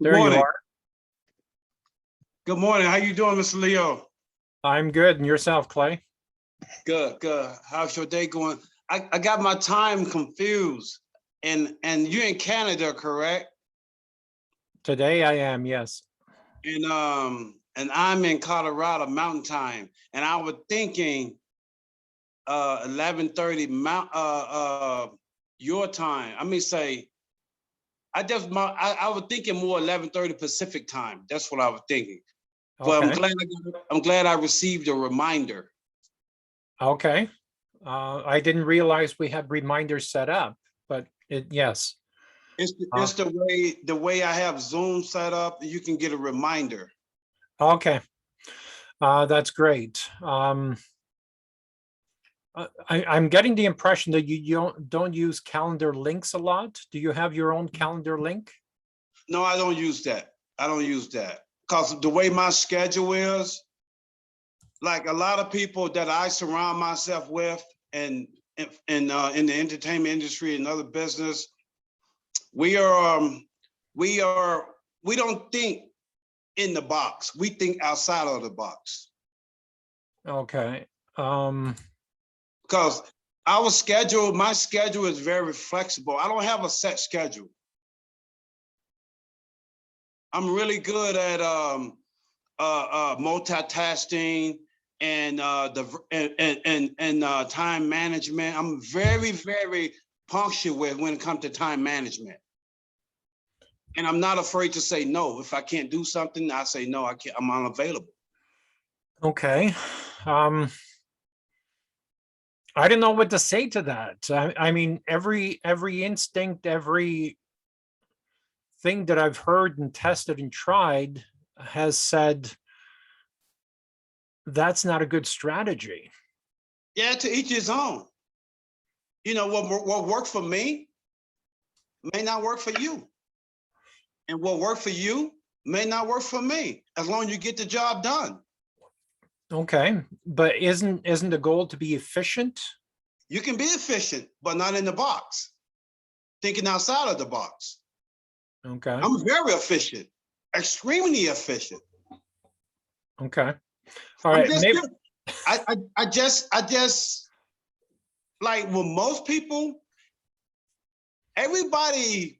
Good There you morning. are. Good morning. How you doing, Mr. Leo? I'm good. And yourself, Clay? Good, good. How's your day going? I got my time confused. And you're in Canada, correct? Today I am, yes. And I'm in Colorado Mountain Time. And I was thinking 11:30 your time. I mean say I was thinking more 11:30 Pacific time. That's what I was thinking. But Okay. I'm glad I received a reminder. Okay. I didn't realize we had reminders set up, but yes. It's the way I have Zoom set up. You can get a reminder. Okay. That's great. I'm getting the impression that you don't use calendar links a lot. Do you have your own calendar link? No, I don't use that. I don't use that because the way my schedule is, like a lot of people that I surround myself with, and in the entertainment industry and other business, we are we don't think in the box. We think outside of the box. Okay. Because my schedule is very flexible. I don't have a set schedule. I'm really good at multitasking and time management. I'm very punctual when it comes to time management. And I'm not afraid to say no. If I can't do something, I say no, I can't, I'm unavailable. Okay. I don't know what to say to that. I mean, every instinct, every thing that I've heard and tested and tried has said that's not a good strategy. Yeah, to each his own. You know, what worked for me may not work for you. And what worked for you may not work for me, as long as you get the job done. Okay, but isn't the goal to be efficient? You can be efficient, but not in the box. Thinking outside of the box. Okay. I'm very efficient, extremely efficient. Okay. All right. I just like with most people, everybody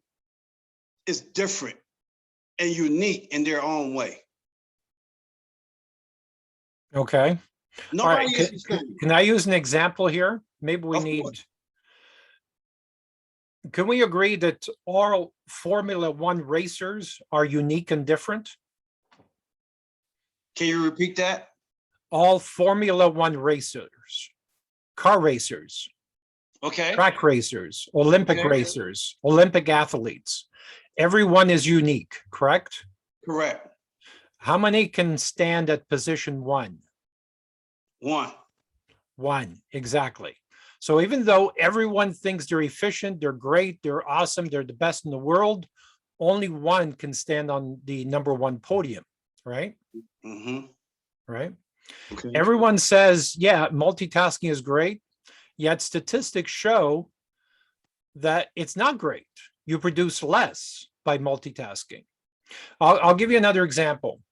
is different and unique in their own way. Okay. Nobody All right. is the same. Can I use an example here? Maybe we need. Can we agree that all Formula One racers are unique and different? Can you repeat that? All Formula One racers, car racers, okay, track racers, Olympic racers, Olympic athletes. Everyone is unique, correct? Correct. How many can stand at position one? One, exactly. So even though everyone thinks they're efficient, they're great, they're awesome, they're the best in the world, only one can stand on the number one podium, right? Mm-hmm. Right? Okay. Everyone says, yeah, multitasking is great, yet statistics show that it's not great. You produce less by multitasking. I'll give you another example.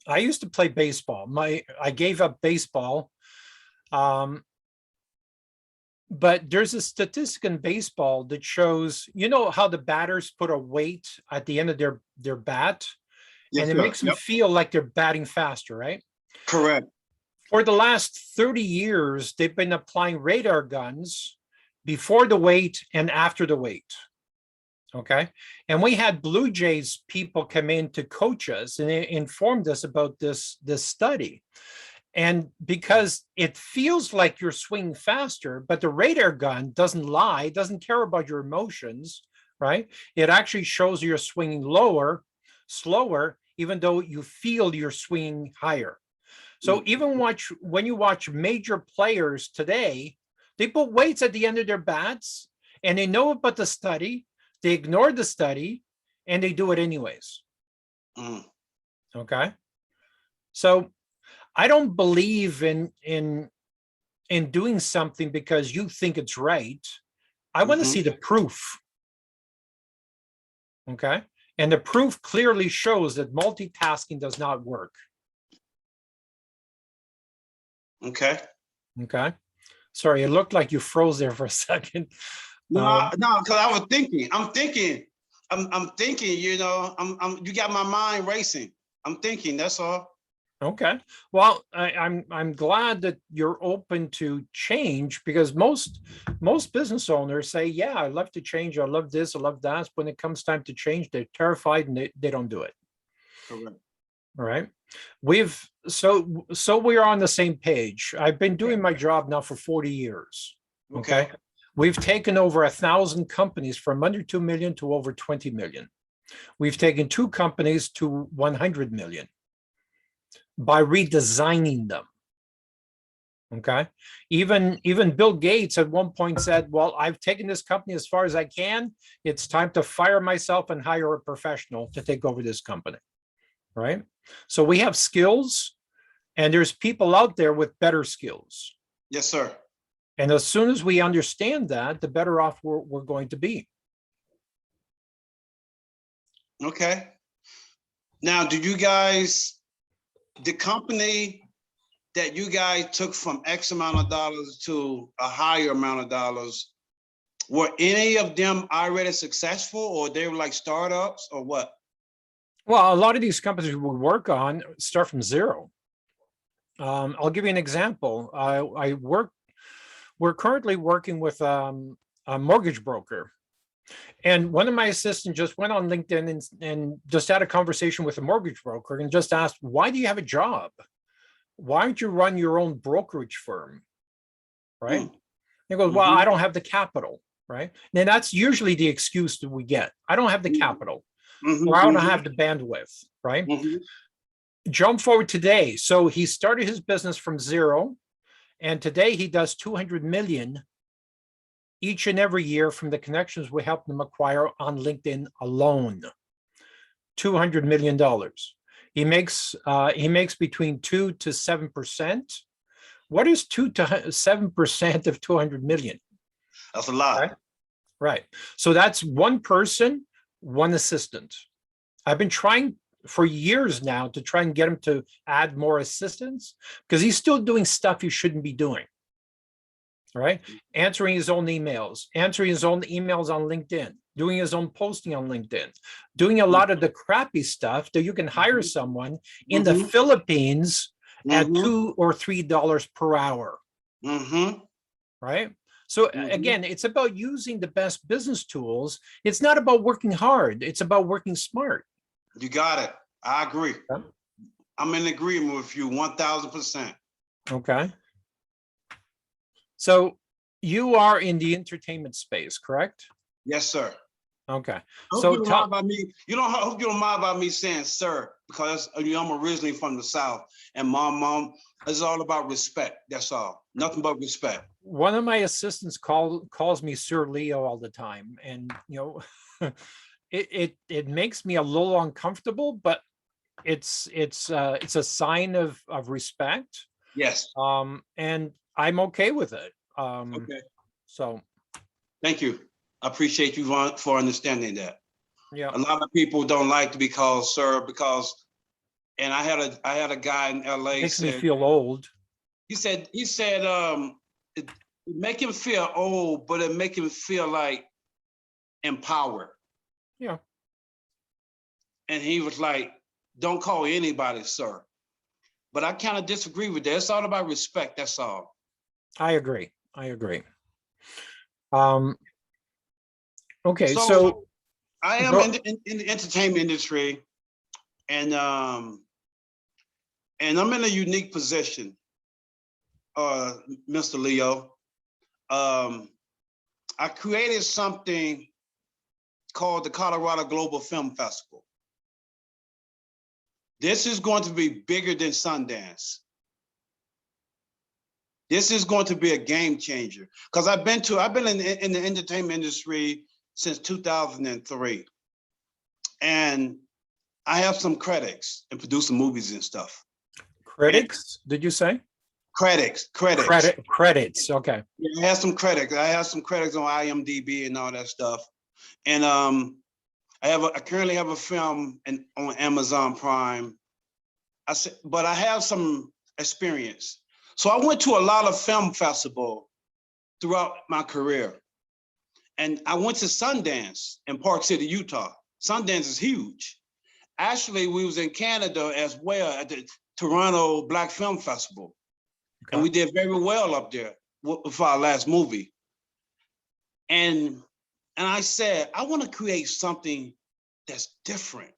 I used to play baseball. I gave up baseball. But there's a statistic in baseball that shows, you know, how the batters put a weight at the end of their bat, yes, and it makes them feel like they're batting faster, right? Correct. For the last 30 years, they've been applying radar guns before the weight and after the weight. Okay. And we had Blue Jays people come in to coach us, and they informed us about this study. And because it feels like you're swinging faster, but the radar gun doesn't lie, doesn't care about your emotions, right? It actually shows you're swinging lower, slower, even though you feel you're swinging higher. So even when you watch major players today, they put weights at the end of their bats, and they know about the study, they ignore the study, and they do it anyways. Okay. So I don't believe in doing something because you think it's right. I want to see the proof. Okay. And the proof clearly shows that multitasking does not work. Okay. Okay. Sorry, it looked like you froze there for a second. No, because I was thinking. I'm thinking. You know. You got my mind racing. I'm thinking. That's all. Okay. Well, I'm glad that you're open to change, because most business owners say, yeah, I love to change. I love this. I love that. When it comes time to change, they're terrified and they don't do it. Correct. All right. So we're on the same page. I've been doing my job now for 40 years. Okay. We've taken over 1,000 companies from under 2 million to over 20 million. We've taken 2 companies to 100 million by redesigning them. Okay. Even Bill Gates at one point said, well, I've taken this company as far as I can. It's time to fire myself and hire a professional to take over this company. Right. So we have skills, and there's people out there with better skills. Yes, sir. And as soon as we understand that, the better off we're going to be. Okay. Now, do you guys, the company that you guys took from X amount of dollars to a higher amount of dollars, were any of them already successful, or they were like startups, or what? Well, a lot of these companies we work on start from zero. I'll give you an example. We're currently working with a mortgage broker. And one of my assistants just went on LinkedIn and just had a conversation with a mortgage broker and just asked, why do you have a job? Why don't you run your own brokerage firm? Right? He goes, well, I don't have the capital. Right? And that's usually the excuse that we get. I don't have the capital. Or I don't have the bandwidth. Right? Jump forward today. So he started his business from zero. And today he does 200 million each and every year from the connections we help them acquire on LinkedIn alone. $200 million. He makes between 2 to 7%. What is 2 to 7% of 200 million? That's a lot. Right. So that's one person, one assistant. I've been trying for years now to try and get him to add more assistants, because he's still doing stuff he shouldn't be doing. Right? Answering his own emails, answering his own emails on LinkedIn, doing his own posting on LinkedIn, doing a lot of the crappy stuff that you can hire someone in the Philippines at $2 or $3 per hour. Right? So again, it's about using the best business tools. It's not about working hard. It's about working smart. You got it. I agree. I'm in agreement with you 1,000%. Okay. So you are in the entertainment space, correct? Yes, sir. Okay. So you don't mind hope you don't mind about me saying sir, because I'm originally from the South, and mom, it's all about respect. That's all. Nothing but respect. One of my assistants calls me Sir Leo all the time, and it makes me a little uncomfortable, but it's a sign of respect. Yes. And I'm okay with it. Okay. So. Thank you. I appreciate you for understanding that. Yeah. A lot of people don't like to be called sir and I had a guy in LA. Makes me feel old. He said it make him feel old, but it make him feel like empowered. Yeah. And he was like, don't call anybody sir. But I kind of disagree with that. It's all about respect. That's all. I agree. Okay, so I am in the entertainment industry, and I'm in a unique position, Mr. Leo. I created something called the Colorado Global Film Festival. This is going to be bigger than Sundance. This is going to be a game changer, because I've been in the entertainment industry since 2003, and I have some credits in producing movies and stuff. Critics? Did you say? Credits. Credits. Okay. Yeah, I have some credits. I have some credits on IMDb and all that stuff, and I currently have a film on Amazon Prime. I said, but I have some experience. So I went to a lot of film festivals throughout my career. And I went to Sundance in Park City, Utah. Sundance is huge. Actually, we was in Canada as well at the Toronto Black Film Festival. Okay. And we did very well up there with our last movie. And I said, I want to create something that's different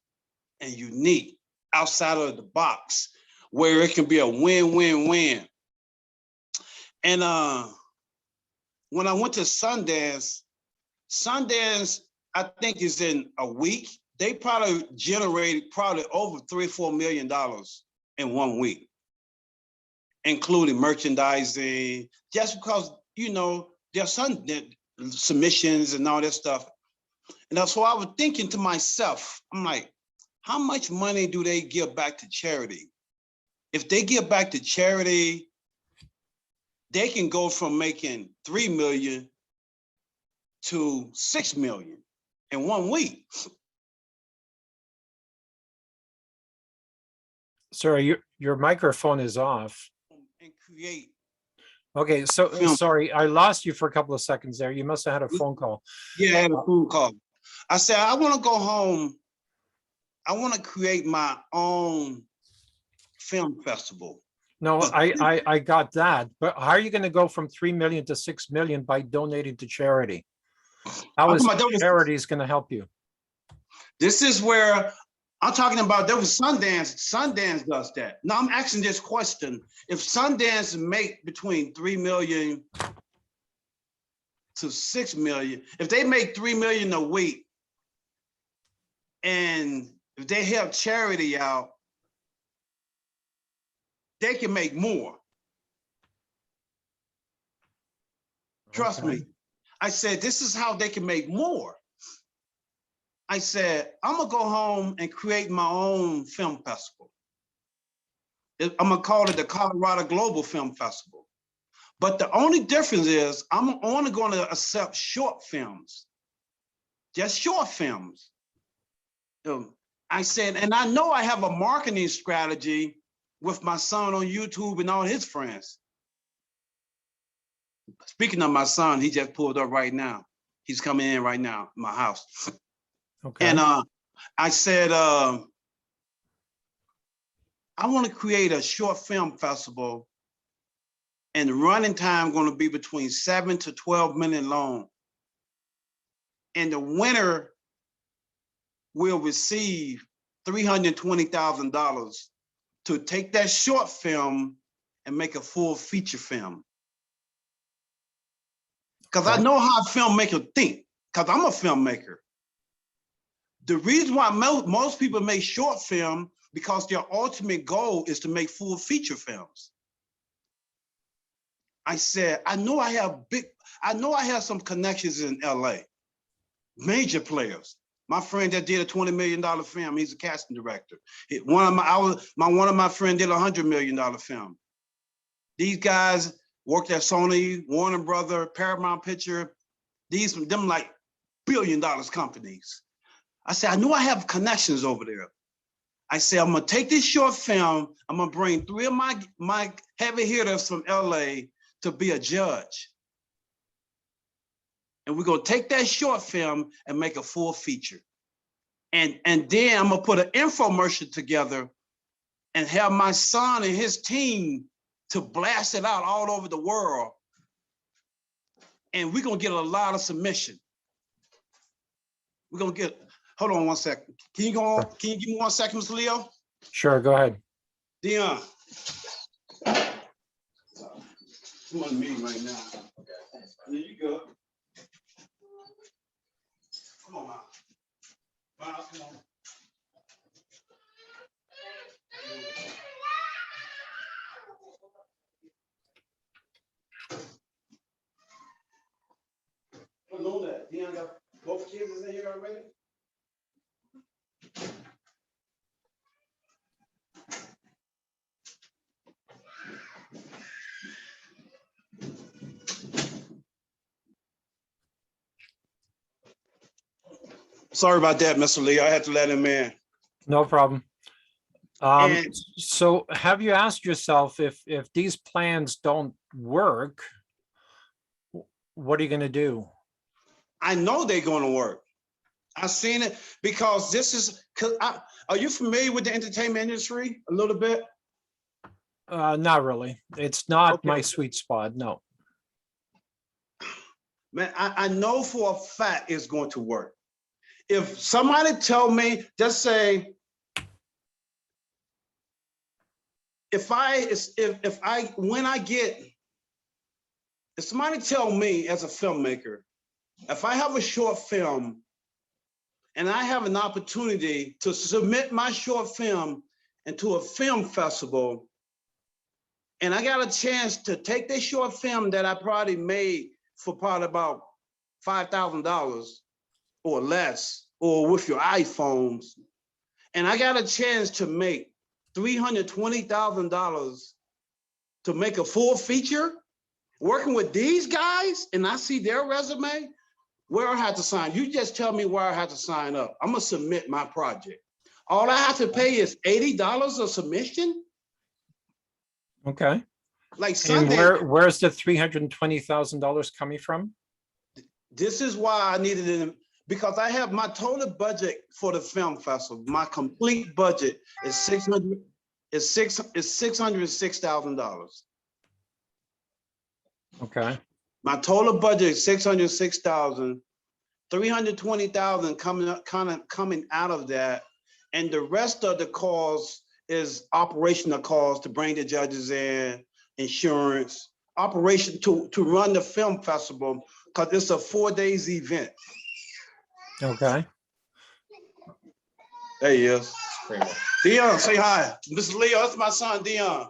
and unique outside of the box where it can be a win-win-win. And when I went to Sundance, I think is in a week. They probably generated over $3 or $4 million in 1 week, including merchandising, just because, you know, there's some submissions and all that stuff. And so I was thinking to myself, I'm like, how much money do they give back to charity? If they give back to charity, they can go from making 3 million to 6 million in 1 week. Sir, your microphone is off. And create. Okay, so sorry, I lost you for a couple of seconds there. You must have had a phone call. Yeah, I had a phone call. I said, I want to go home. I want to create my own film festival. No, I got that. But how are you going to go from 3 million to 6 million by donating to charity? How is charities going to help you? This is where I'm talking about. There was Sundance. Sundance does that. Now I'm asking this question: if Sundance make between 3 million to 6 million, if they make 3 million a week, and if they help charity out, they can make more. Trust me. I said, this is how they can make more. I said, I'm gonna go home and create my own film festival. I'm gonna call it the Colorado Global Film Festival. But the only difference is I'm only gonna accept short films, just short films. I said, and I know I have a marketing strategy with my son on YouTube and all his friends. Speaking of my son, he just pulled up right now. He's coming in right now, my house. Okay. And I said, I want to create a short film festival, and the running time going to be between 7 to 12 minutes long. And the winner will receive $320,000 to take that short film and make a full feature film. Because I know how filmmakers think, because I'm a filmmaker. The reason why most people make short film, because their ultimate goal is to make full feature films. I said, I know I have some connections in LA, major players. My friend that did a $20 million film, he's a casting director. One of my friends did a $100 million film. These guys worked at Sony, Warner Brother, Paramount Picture, them like billion-dollar companies. I said, I know I have connections over there. I said, I'm gonna take this short film, I'm gonna bring 3 of my heavy hitters from LA to be a judge. And we're gonna take that short film and make a full feature. And then I'm gonna put an infomercial together and have my son and his team to blast it out all over the world. And we're gonna get a lot of submission. We're gonna get, hold on 1 second. Can you go on? Can you give me 1 second, Mr. Leo? Sure, go ahead. Dion. I'm on me right now. Okay. There you go. Come on, Miles. Miles, come on. I know that. Dion got both kids in here already. Sorry about that, Mr. Lee. I had to let him in. No problem. And So have you asked yourself if these plans don't work, what are you going to do? I know they're going to work. I've seen it because this is, are you familiar with the entertainment industry a little bit? Not really. It's not my Okay. sweet spot. No. Man, I know for a fact it's going to work. If somebody tell me, just say, if somebody tell me as a filmmaker, if I have a short film and I have an opportunity to submit my short film into a film festival, and I got a chance to take this short film that I probably made for probably about $5,000 or less, or with your iPhones, and I got a chance to make $320,000 to make a full feature, working with these guys, and I see their resume, where I have to sign. You just tell me where I have to sign up. I'm gonna submit my project. All I have to pay is $80 a submission. Okay. Like And Sunday, where's the $320,000 coming from? this is why I needed it, because I have my total budget for the film festival. My complete budget is $606,000. Okay. My total budget is 606,000, 320,000 coming out of that. And the rest of the cost is operational costs to bring the judges in, insurance, operation to run the film festival, because it's a 4 days event. Okay. There he is. Dion, say hi. Mr. Leo, that's my son, Dion.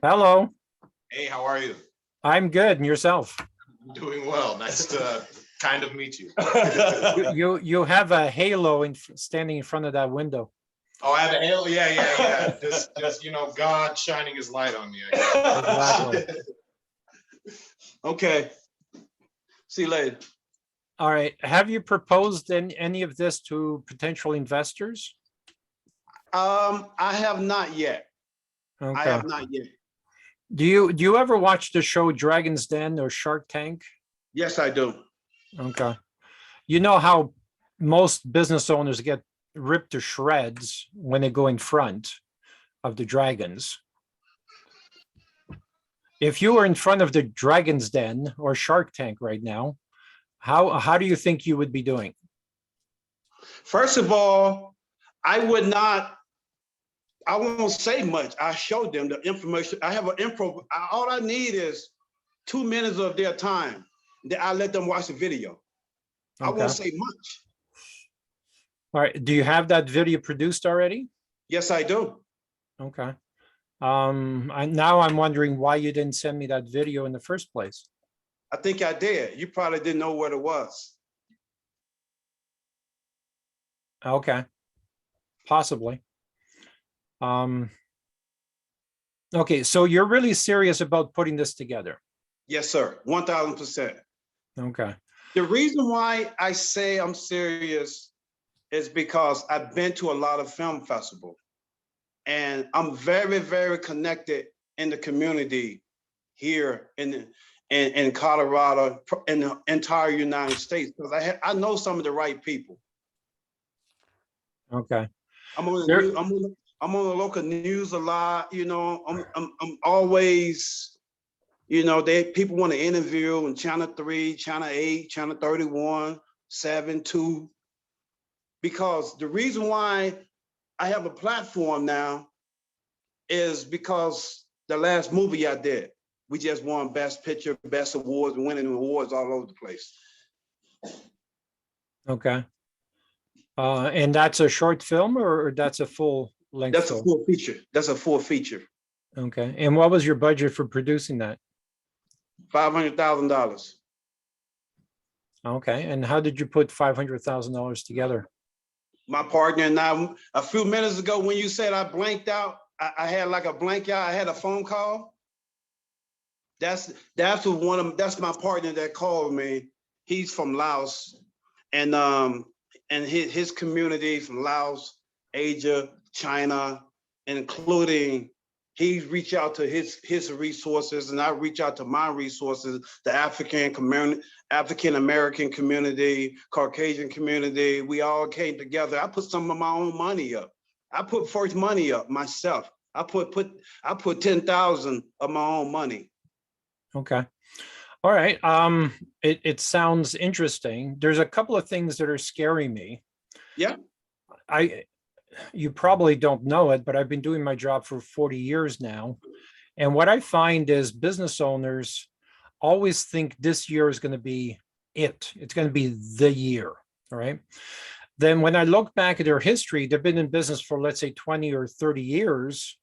Hello. Hey, how are you? I'm good. And yourself? I'm doing well. Nice to kind of meet you. You have a halo standing in front of that window. Oh, I have a halo. Yeah. Just God shining His light on me. I guess. Exactly. Okay. See you later. All right. Have you proposed any of this to potential investors? I have not yet. I Okay. have not yet. Do you ever watch the show Dragon's Den or Shark Tank? Yes, I do. Okay. You know how most business owners get ripped to shreds when they go in front of the dragons. If you were in front of the Dragon's Den or Shark Tank right now, how do you think you would be doing? First of all, I won't say much. I showed them the information. I have an info. All I need is 2 minutes of their time. Then I let them watch the video. I Okay. won't say much. All right. Do you have that video produced already? Yes, I do. Okay. Now I'm wondering why you didn't send me that video in the first place. I think I did. You probably didn't know what it was. Okay. Possibly. Okay, so you're really serious about putting this together. Yes, sir. 1,000%. Okay. The reason why I say I'm serious is because I've been to a lot of film festivals, and I'm very, very connected in the community here in Colorado, in the entire United States, because I know some of the right people. Okay. I'm on the local news a lot. I'm always, people want to interview on Channel 3, Channel 8, Channel 31, 7, 2. Because the reason why I have a platform now is because the last movie I did, we just won Best Picture, Best Awards, winning awards all over the place. Okay. And that's a short film or that's a full length That's film? a full feature. That's a full feature. Okay. And what was your budget for producing that? $500,000. Okay. And how did you put $500,000 together? My partner and I, a few minutes ago, when you said I blanked out, I had like a blank out. I had a phone call. That's my partner that called me. He's from Laos, and and his community from Laos, Asia, China, including he reach out to his resources, and I reach out to my resources, the African community, African American community, Caucasian community. We all came together. I put some of my own money up. I put first money up myself. I put 10,000 of my own money. Okay. All right. It sounds interesting. There's a couple of things that are scaring me. Yeah. You probably don't know it, but I've been doing my job for 40 years now. And what I find is business owners always think this year is going to be it. It's going to be the year. All right. Then when I look back at their history, they've been in business for, let's say, 20 or 30 years.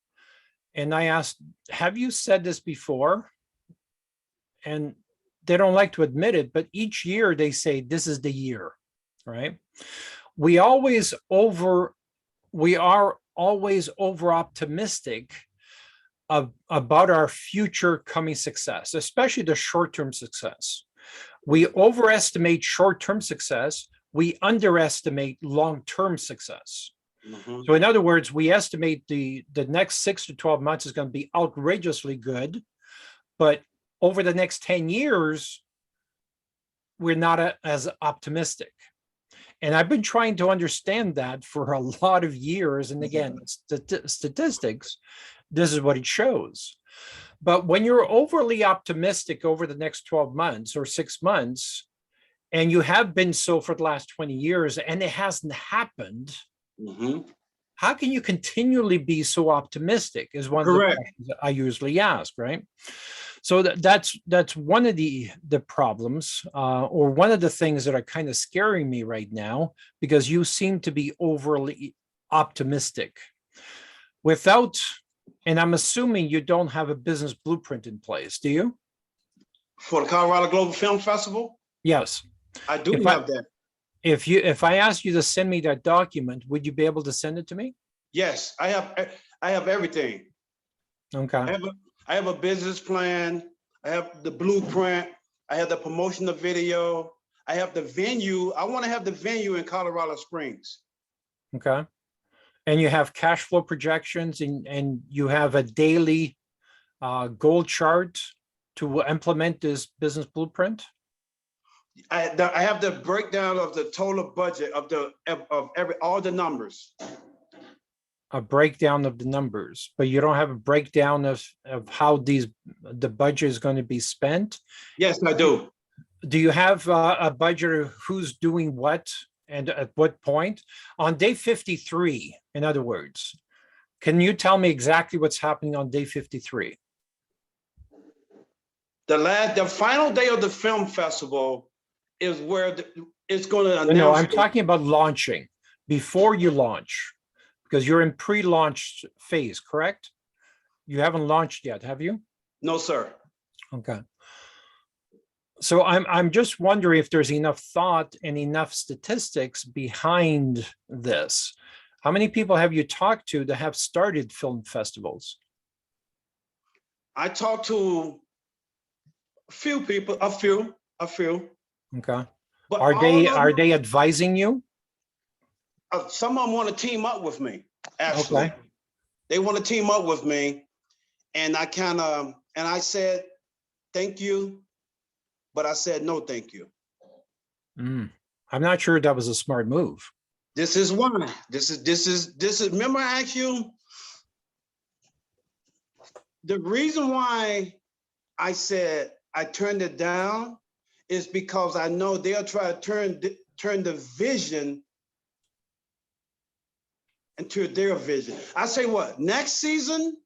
And I asked, have you said this before? And they don't like to admit it, but each year they say, this is the year, right? We are always over optimistic about our future coming success, especially the short-term success. We overestimate short-term success. We underestimate long-term success. Mm-hmm. So in other words, we estimate the next 6 to 12 months is going to be outrageously good, but over the next 10 years, we're not as optimistic. And I've been trying to understand that for a lot of years. And again, statistics, this is what it shows. But when you're overly optimistic over the next 12 months or 6 months, and you have been so for the last 20 years, and it hasn't happened, Mm-hmm. how can you continually be so optimistic is one of the questions that I usually ask, right? So that's one of the problems, or one of the things that are kind of scaring me right now, because you seem to be overly optimistic without, and I'm assuming you don't have a business blueprint in place, do you? For the Colorado Global Film Festival? Yes. I do have that. If I asked you to send me that document, would you be able to send it to me? Yes, I have everything. Okay. I have a business plan. I have the blueprint. I have the promotional video. I have the venue. I want to have the venue in Colorado Springs. Okay. And you have cash flow projections, and you have a daily goal chart to implement this business blueprint? I have the breakdown of the total budget of all the numbers. A breakdown of the numbers, but you don't have a breakdown of how the budget is going to be spent? Yes, I do. Do you have a budget of who's doing what and at what point? On day 53, in other words, can you tell me exactly what's happening on day 53? The final day of the film festival is where it's going to announce. No, I'm talking about launching, before you launch, because you're in pre-launch phase, correct? You haven't launched yet, have you? No, sir. Okay. So I'm just wondering if there's enough thought and enough statistics behind this. How many people have you talked to that have started film festivals? I talked to a few people, a few. Okay. But Are they advising you? Some of them want to team up with me. Actually, Okay. They want to team up with me, and I said thank you, but I said no, thank you. I'm not sure that was a smart move. This is why. This is. Remember, I asked you the reason why I said I turned it down is because I know they'll try to turn the vision into their vision. I say what, next season,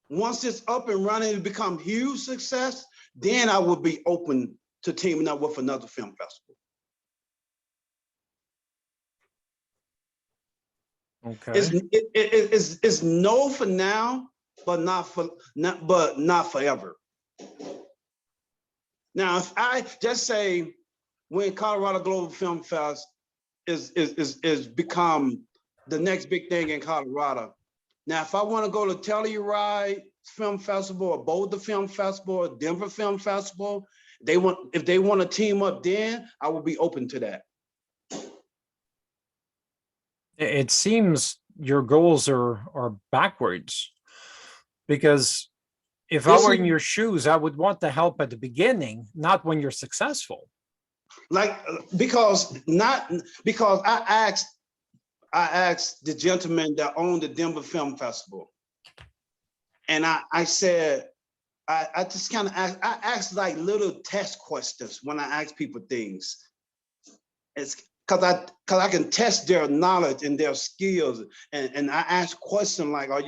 once it's up and running and become huge success, then I will be open to teaming up with another film festival. Okay. It's no for now, but not forever. Now, if I just say when Colorado Global Film Fest is become the next big thing in Colorado. Now, if I want to go to Telluride Film Festival or Boulder Film Festival or Denver Film Festival, if they want to team up, then I will be open to that. It seems your goals are backwards, because if I This were is in your shoes, I would want the help at the beginning, not when you're successful. like because I asked the gentleman that owned the Denver Film Festival, and I said I just kind of asked like little test questions when I ask people things. It's because I can test their knowledge and their skills, and I ask questions like, are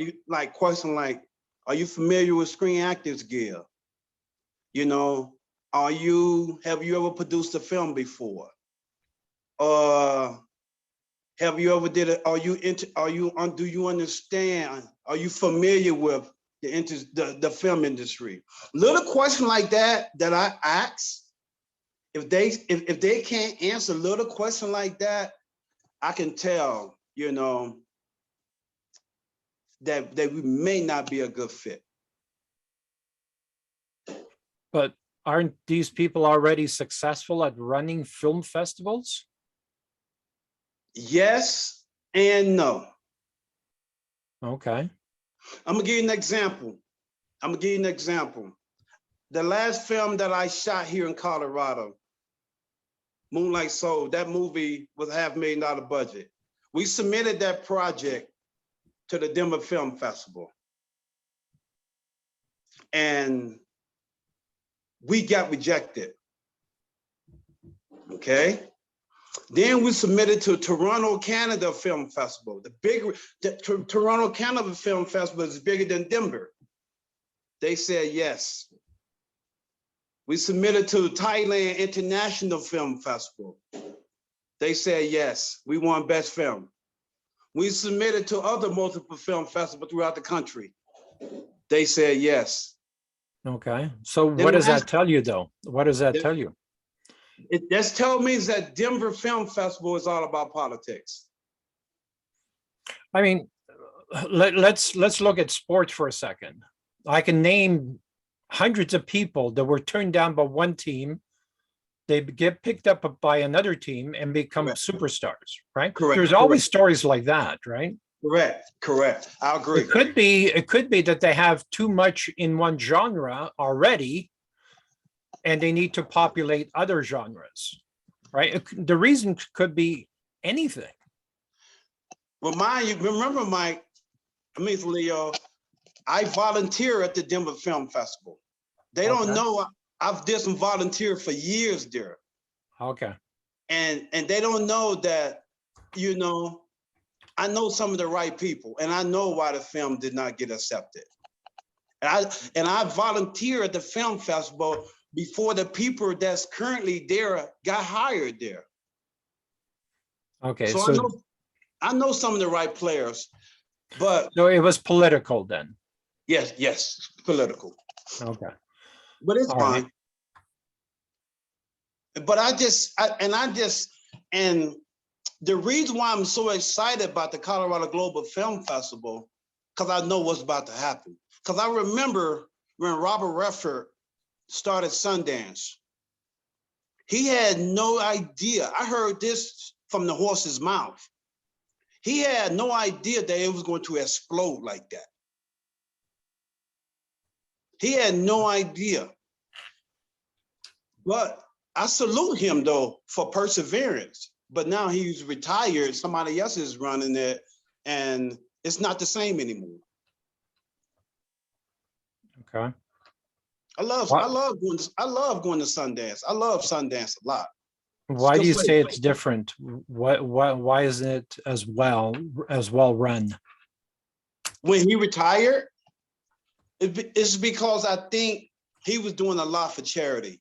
you familiar with Screen Actors Guild? You know, have you ever produced a film before? Have you ever did it? Do you understand? Are you familiar with the film industry? Little question like that I ask. If they can't answer a little question like that, I can tell, that we may not be a good fit. But aren't these people already successful at running film festivals? Yes and no. Okay. I'm gonna give you an example. The last film that I shot here in Colorado, Moonlight Soul, that movie was $500,000 budget. We submitted that project to the Denver Film Festival, and we got rejected. Okay. Then we submitted to Toronto, Canada Film Festival. The Toronto, Canada Film Festival is bigger than Denver. They said yes. We submitted to Thailand International Film Festival. They said yes. We won best film. We submitted to other multiple film festivals throughout the country. They said yes. Okay. So Then what does last- that tell you, though? What does that tell you? It just tells me that Denver Film Festival is all about politics. I mean, let's look at sports for a second. I can name hundreds of people that were turned down by one team. They get picked up by another team and become Correct. superstars, right? Correct, There's always correct. stories like that, right? Correct. I agree. It could be that they have too much in one genre already, and they need to populate other genres, right? The reason could be anything. Remember, Leo, I volunteer at the Denver Film Festival. They don't Okay. know I've did some volunteer for years there. Okay. And they don't know that, I know some of the right people, and I know why the film did not get accepted. And I volunteer at the film festival before the people that's currently there got hired there. Okay. So I know some of the right players, but So it was political then. yes, political. Okay. But it's All fine. right. But and the reason why I'm so excited about the Colorado Global Film Festival, because I know what's about to happen. Because I remember when Robert Redford started Sundance, he had no idea. I heard this from the horse's mouth. He had no idea that it was going to explode like that. He had no idea. But I salute him, though, for perseverance. But now he's retired. Somebody else is running it, and it's not the same anymore. Okay. I love going to Sundance. I love Sundance a lot. Why do you Just say like- it's different? Why isn't it as well run? When he retired, it's because I think he was doing a lot for charity.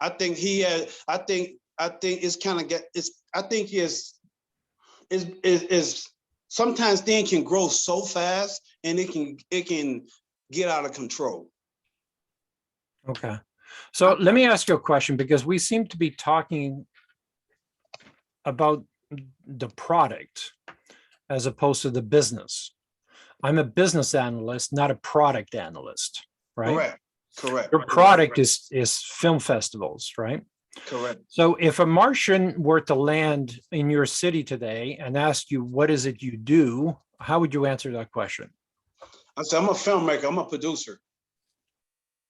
I think it's kind of I think is sometimes things can grow so fast and it can get out of control. Okay. So let me ask you a question, because we seem to be talking about the product as opposed to the business. I'm a business analyst, not a product analyst, right? Correct. Your product is film festivals, right? Correct. So if a Martian were to land in your city today and ask you, what is it you do? How would you answer that question? I said, I'm a filmmaker. I'm a producer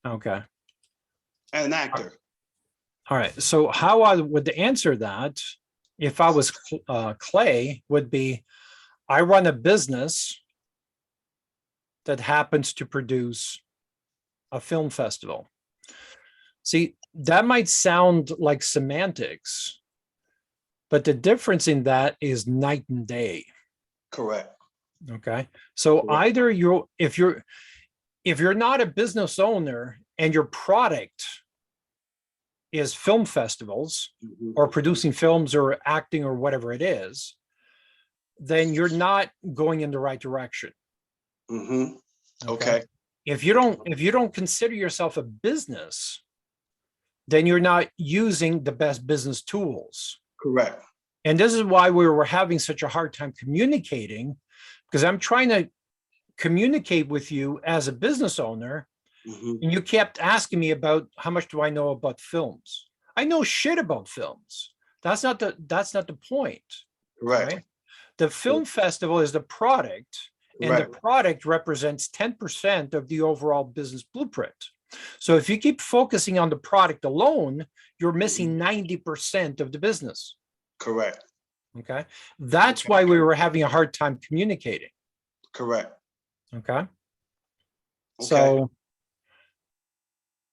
Okay. and an actor. All right. So how I would answer that if I was Clay would be, I run a business that happens to produce a film festival. See, that might sound like semantics, but the difference in that is night and day. Correct. Okay. So Correct. either if you're not a business owner and your product is film festivals or producing films or acting or whatever it is, then you're not going in the right direction. Mm-hmm. Okay. If you don't consider yourself a business, then you're not using the best business tools. Correct. And this is why we were having such a hard time communicating, because I'm trying to communicate with you as a business owner, and you kept asking me about how much do I know about films. I know shit about films. That's not the point. Correct. Right? The film festival is the product, and the product represents 10% of the overall business blueprint. So if you keep focusing on the product alone, you're missing 90% of the business. Correct. Okay. That's why we were having a hard time communicating. Correct. Okay. So,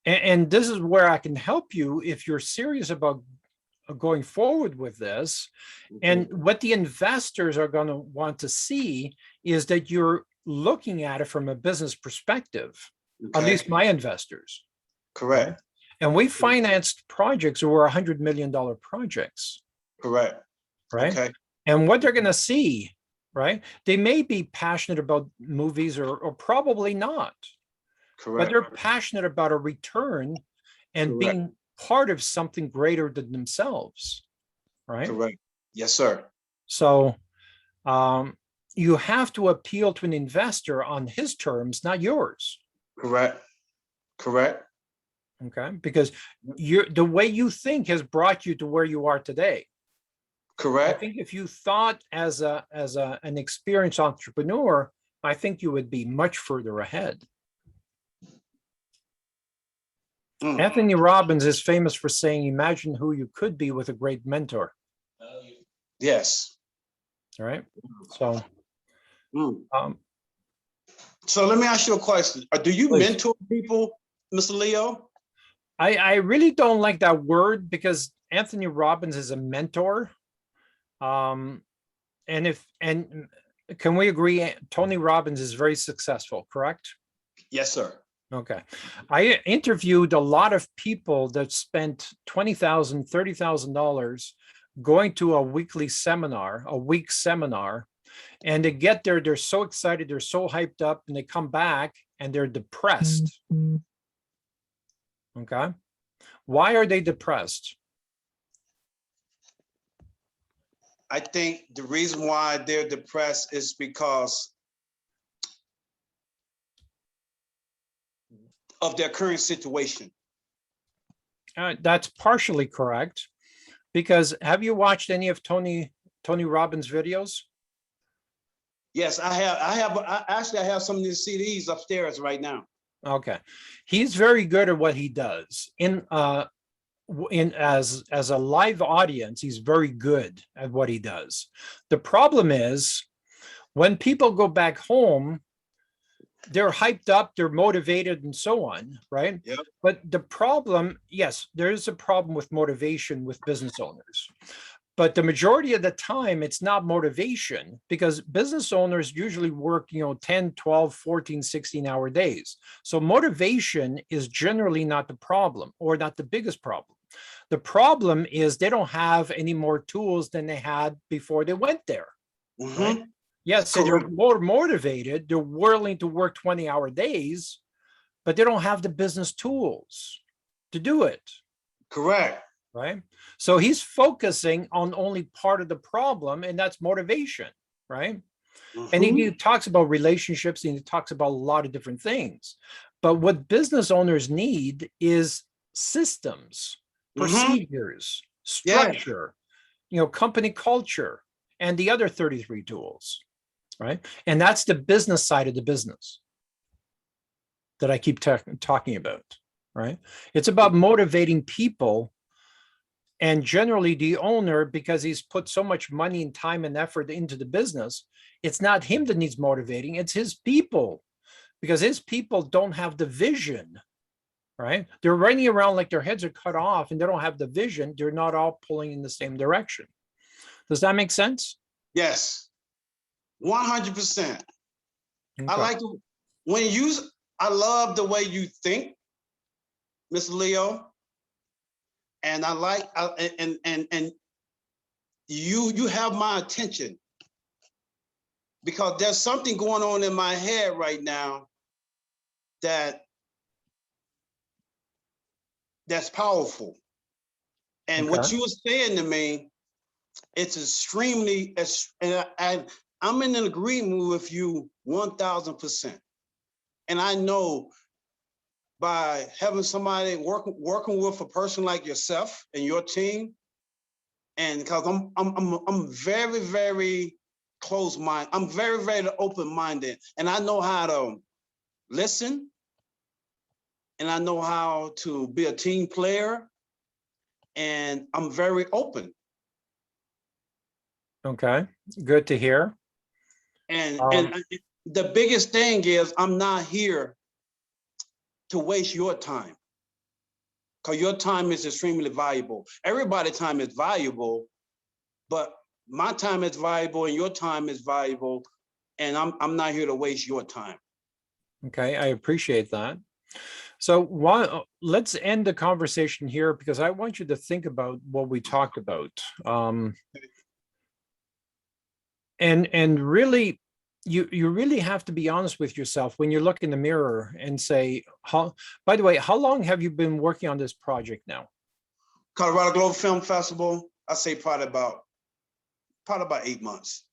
and this is where I can help you if you're serious about going forward with this. And what the investors are going to want to see is that you're looking at it from a business perspective, at least my investors. Correct. Right? And we financed projects that were $100 million projects. Correct. Right. Okay. And what they're going to see, right? They may be passionate about movies or probably not. Correct. But they're passionate about a return and being part of something greater than themselves. Right. Correct. Yes, sir. So you have to appeal to an investor on his terms, not yours. Correct. Correct. Okay. Because the way you think has brought you to where you are today. Correct. I think if you thought as an experienced entrepreneur, I think you would be much further ahead. Anthony Robbins is famous for saying, imagine who you could be with a great mentor. Yes. All right. So, so let me ask you a question. Do you mentor people, Mr. Leo? I really don't like that word because Anthony Robbins is a mentor. And can we agree Tony Robbins is very successful, correct? Yes, sir. Okay. I interviewed a lot of people that spent $20,000, $30,000 going to a week seminar, and they get there, they're so excited, they're so hyped up, and they come back and they're depressed. Okay. Why are they depressed? I think the reason why they're depressed is because of their current situation. That's partially correct, because have you watched any of Tony Robbins' videos? Yes, I have. I have some of these CDs upstairs right now. Okay, he's very good at what he does. As a live audience, he's very good at what he does. The problem is when people go back home, they're hyped up, they're motivated and so on, right? Yep. But the problem, yes, there is a problem with motivation with business owners. But the majority of the time, it's not motivation, because business owners usually work, 10, 12, 14, 16-hour days. So motivation is generally not the problem, or not the biggest problem. The problem is they don't have any more tools than they had before they went there. Right? Yes, so they're more motivated, they're willing to work 20-hour days, but they don't have the business tools to do it. Correct. Right? So he's focusing on only part of the problem, and that's motivation, right? And he talks about relationships, and he talks about a lot of different things. But what business owners need is systems. procedures, Yeah. structure, company culture, and the other 33 tools, right? And that's the business side of the business that I keep talking about, right? It's about motivating people, and generally the owner, because he's put so much money and time and effort into the business, it's not him that needs motivating, it's his people, because his people don't have the vision, right? They're running around like their heads are cut off and they don't have the vision. They're not all pulling in the same direction. Does that make sense? Yes. 100%. Okay. I like when you, I love the way you think, Mr. Leo. And I like, and you have my attention, because there's something going on in my head right now that's powerful. And what Okay. you were saying to me, it's extremely, and I'm in agreement with you 1000%. And I know by having somebody working with a person like yourself and your team, and because I'm very, very close-minded, I'm very, very open-minded, and I know how to listen, and I know how to be a team player, and I'm very open. Okay. Good to hear. And the biggest thing is I'm not here to waste your time, because your time is extremely valuable. Everybody's time is valuable, but my time is valuable and your time is valuable, and I'm not here to waste your time. Okay, I appreciate that. So let's end the conversation here, because I want you to think about what we talked about. And really, you really have to be honest with yourself when you look in the mirror and say, by the way, how long have you been working on this project now? Colorado Global Film Festival, I say probably about 8 months.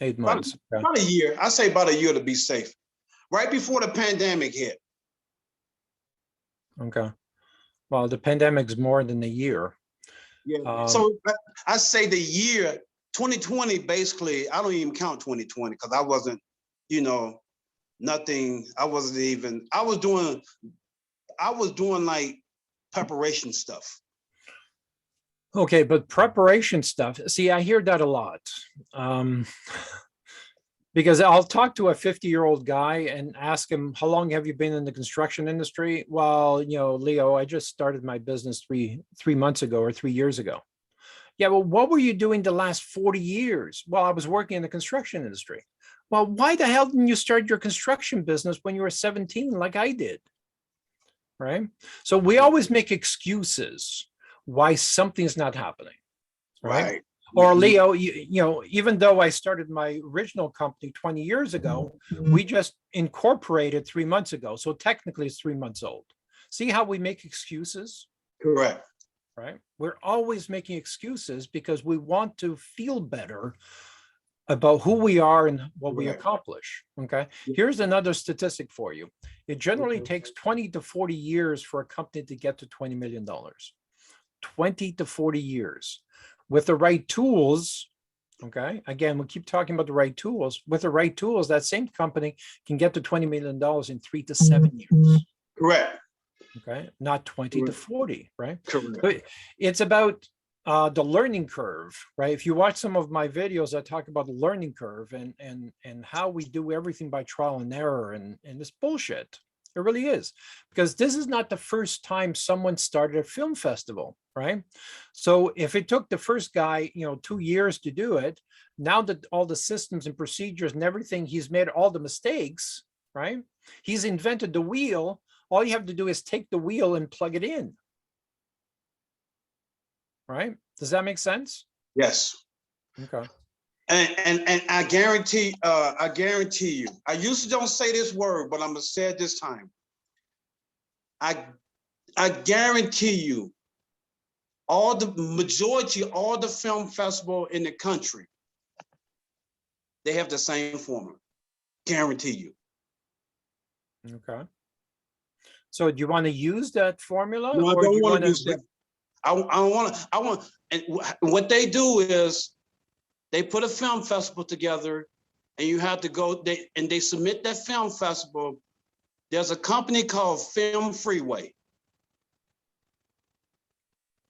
8 months. About a year. I say about a year to be safe. Right before the pandemic hit. Okay. Well, the pandemic's more than a year. Yeah. So I say the year 2020, basically, I don't even count 2020 because I wasn't, nothing. I was doing like preparation stuff. Okay, but preparation stuff, see, I hear that a lot. Because I'll talk to a 50-year-old guy and ask him, how long have you been in the construction industry? Well, Leo, I just started my business three months ago or 3 years ago. Yeah, well, what were you doing the last 40 years? Well, I was working in the construction industry. Well, why the hell didn't you start your construction business when you were 17 like I did? Right? So we always make excuses why something's not happening. Right. Or Leo, even though I started my original company 20 years ago, we just incorporated 3 months ago. So technically it's 3 months old. See how we make excuses? Correct. Right. We're always making excuses because we want to feel better about who we are and what we accomplish. Okay. Here's another statistic for you. It generally takes 20 to 40 years for a company to get to $20 million. 20 to 40 years. With the right tools, okay, again, we keep talking about the right tools. With the right tools, that same company can get to $20 million in 3 to 7 years. Correct. Okay, not 20 to 40, right? Correct. But it's about the learning curve, right? If you watch some of my videos, I talk about the learning curve and how we do everything by trial and error, and this bullshit. It really is, because this is not the first time someone started a film festival, right? So if it took the first guy, 2 years to do it, now that all the systems and procedures and everything, he's made all the mistakes, right? He's invented the wheel. All you have to do is take the wheel and plug it in, right? Does that make sense? Yes. Okay. And I guarantee you, I usually don't say this word, but I'm gonna say it this time. I guarantee you, all the film festival in the country, they have the same formula. Guarantee you. Okay. So do you want to use that formula? No, I or don't do you want want to use that. I want, and what they do is they put a film festival together, and you have to go, they submit that film festival. There's a company called Film Freeway.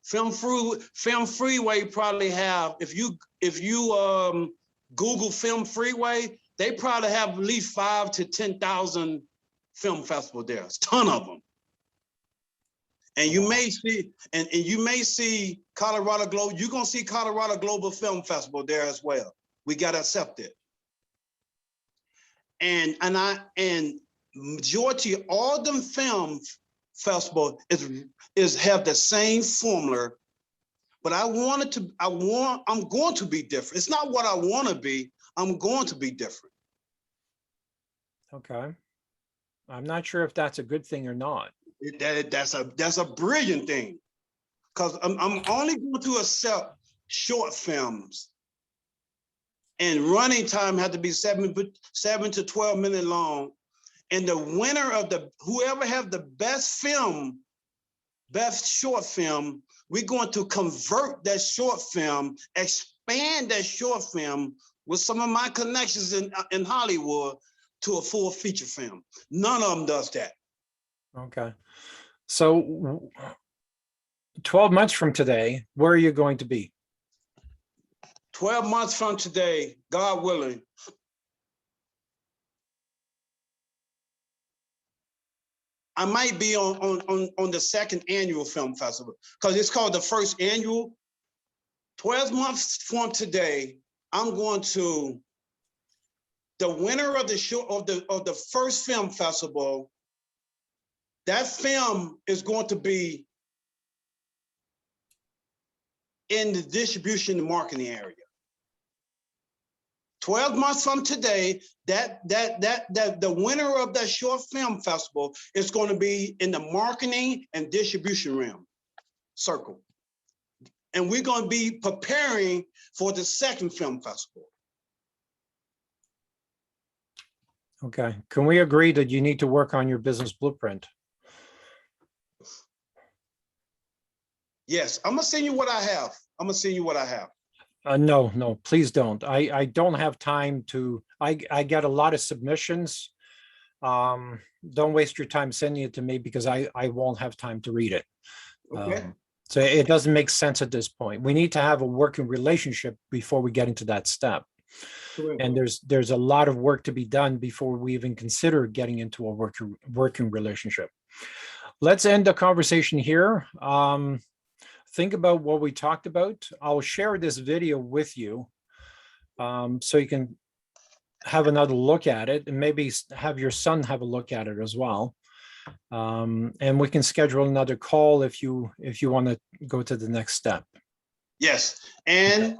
Film Freeway probably have, if you Google Film Freeway, they probably have at least 5,000 to 10,000 film festivals there. It's a ton of them. And you may see, and you may see Colorado Global, you're gonna see Colorado Global Film Festival there as well. We gotta accept it. And majority of all them film festival is have the same formula, but I'm going to be different. It's not what I want to be, I'm going to be different. Okay. I'm not sure if that's a good thing or not. That's a brilliant thing, because I'm only going to accept short films, and running time had to be 7 to 12 minutes long. And the winner of whoever have the best short film, we're going to convert that short film, expand that short film with some of my connections in Hollywood to a full feature film. None of them does that. Okay. So 12 months from today, where are you going to be? 12 months from today, God willing, I might be on the second annual film festival, because it's called the first annual. 12 months from today, I'm going to, the winner of the show of the first film festival, that film is going to be in the distribution and marketing area. 12 months from today, the winner of that short film festival is going to be in the marketing and distribution realm circle. And we're going to be preparing for the second film festival. Okay. Can we agree that you need to work on your business blueprint? Yes, I'm gonna send you what I have. I'm gonna send you what I have. No, please don't. I don't have time to, I get a lot of submissions. Don't waste your time sending it to me, because I won't have time to read it. Okay. So it doesn't make sense at this point. We need to have a working relationship before we get into that step. Correct. And there's a lot of work to be done before we even consider getting into a working relationship. Let's end the conversation here. Think about what we talked about. I'll share this video with you, so you can have another look at it, and maybe have your son have a look at it as well. And we can schedule another call if you want to go to the next step. Yes, and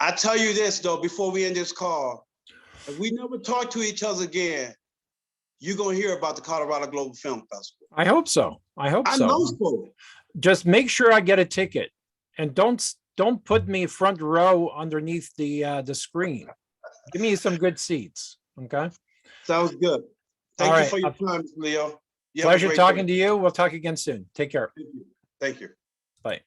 I tell you this though, before we end this call, if we never talk to each other again, you're gonna hear about the Colorado Global Film Festival. I hope so. I hope so. I know so. Just make sure I get a ticket, and don't put me front row underneath the screen. Give me some good seats. Okay. Sounds good. Thank you for your time, Leo. Pleasure talking to you. We'll talk again soon. Take care. Thank you. Thank you. Bye.